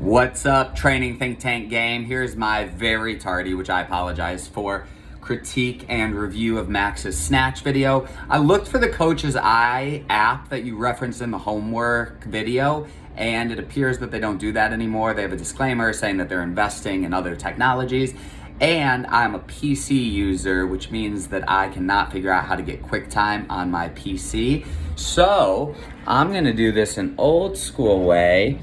What's up, Training Think Tank gang? Here's my very tardy, which I apologize for, critique and review of Max's Snatch video. I looked for the Coach's Eye app that you referenced in the homework video, and it appears that they don't do that anymore. They have a disclaimer saying that they're investing in other technologies. And I'm a PC user, which means that I cannot figure out how to get QuickTime on my PC. So I'm gonna do this an old school way,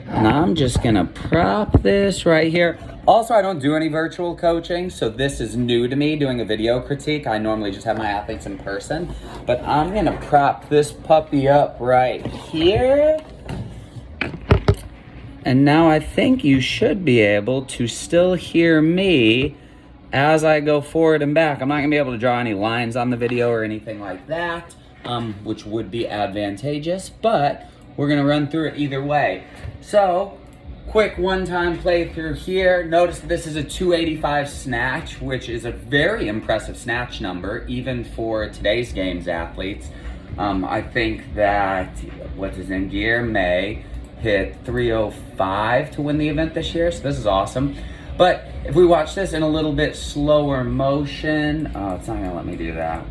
and I'm just gonna prop this right here. Also, I don't do any virtual coaching, so this is new to me, doing a video critique. I normally just have my athletes in person, but I'm gonna prop this puppy up right here. And now I think you should be able to still hear me as I go forward and back. I'm not gonna be able to draw any lines on the video or anything like that, which would be advantageous, but we're gonna run through it either way. So, quick one-time playthrough here. Notice that this is a 285 snatch, which is a very impressive snatch number, even for today's games athletes. I think that, what's his name, May hit 305 to win the event this year, so this is awesome. But if we watch this in a little bit slower motion, it's not gonna let me do that.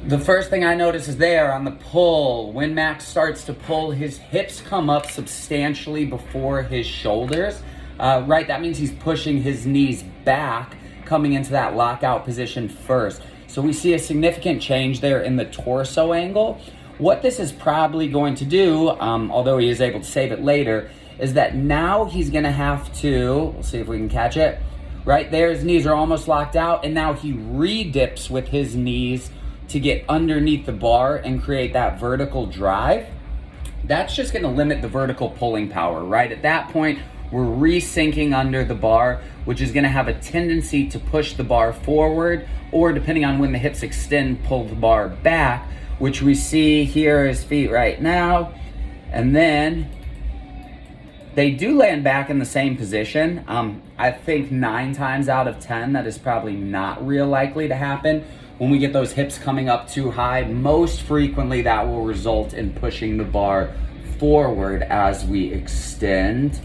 The first thing I notice is there on the pull, when Max starts to pull, his hips come up substantially before his shoulders. Right, that means he's pushing his knees back, coming into that lockout position first. So we see a significant change there in the torso angle. What this is probably going to do, although he is able to save it later, is that now he's gonna have to, we'll see if we can catch it, right there his knees are almost locked out, and now he re-dips with his knees to get underneath the bar and create that vertical drive. That's just gonna limit the vertical pulling power, right? At that point, we're re-sinking under the bar, which is gonna have a tendency to push the bar forward, or depending on when the hips extend, pull the bar back, which we see here his feet right now. And then they do land back in the same position. I think 9 times out of 10, that is probably not real likely to happen. When we get those hips coming up too high, most frequently that will result in pushing the bar forward as we extend.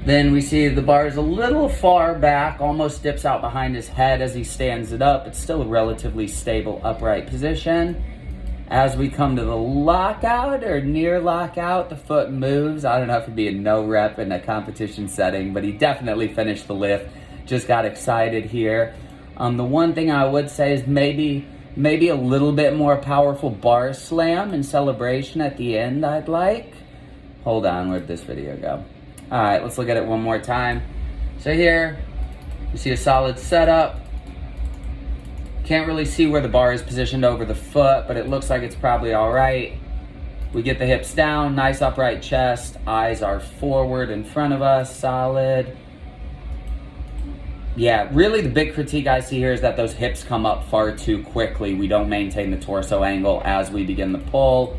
Then we see the bar is a little far back, almost dips out behind his head as he stands it up. It's still a relatively stable upright position. As we come to the lockout or near lockout, the foot moves. I don't know if it'd be a no rep in a competition setting, but he definitely finished the lift. Just got excited here. The one thing I would say is maybe a little bit more powerful bar slam and celebration at the end, I'd like. Hold on, where'd this video go? All right, let's look at it one more time. So here, you see a solid setup. Can't really see where the bar is positioned over the foot, but it looks like it's probably all right. We get the hips down, nice upright chest, eyes are forward in front of us, solid. Yeah, really the big critique I see here is that those hips come up far too quickly. We don't maintain the torso angle as we begin the pull,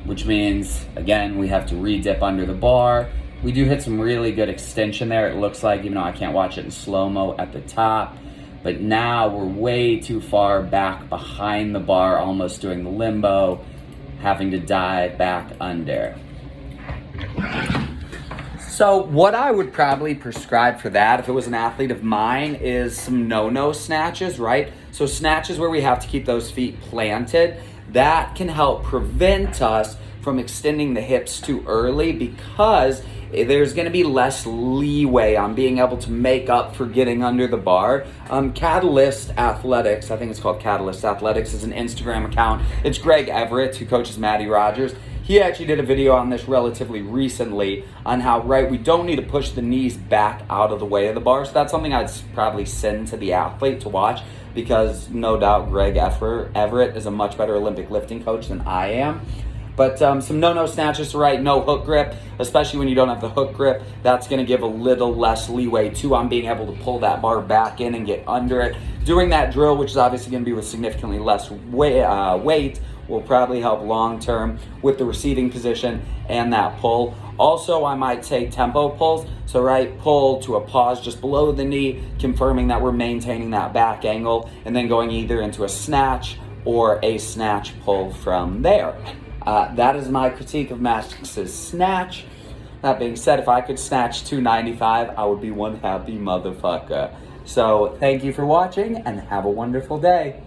which means, again, we have to re-dip under the bar. We do hit some really good extension there, it looks like, even though I can't watch it in slow-mo at the top. But now we're way too far back behind the bar, almost doing the limbo, having to dive back under. So what I would probably prescribe for that, if it was an athlete of mine, is some no-no snatches, right? So snatches where we have to keep those feet planted. That can help prevent us from extending the hips too early, because there's going to be less leeway on being able to make up for getting under the bar. Catalyst Athletics, I think it's called Catalyst Athletics, is an Instagram account. It's Greg Everett, who coaches Maddie Rogers. He actually did a video on this relatively recently on how, right, we don't need to push the knees back out of the way of the bar. So that's something I'd probably send to the athlete to watch, because no doubt Greg Everett is a much better Olympic lifting coach than I am. But some no-no snatches to right, no hook grip, especially when you don't have the hook grip. That's gonna give a little less leeway too on being able to pull that bar back in and get under it. Doing that drill, which is obviously gonna be with significantly less weight, will probably help long-term with the receding position and that pull. Also, I might say tempo pulls. So right, pull to a pause just below the knee, confirming that we're maintaining that back angle, and then going either into a snatch or a snatch pull from there. That is my critique of Max's snatch. That being said, if I could snatch 295, I would be one happy motherfucker. So thank you for watching and have a wonderful day.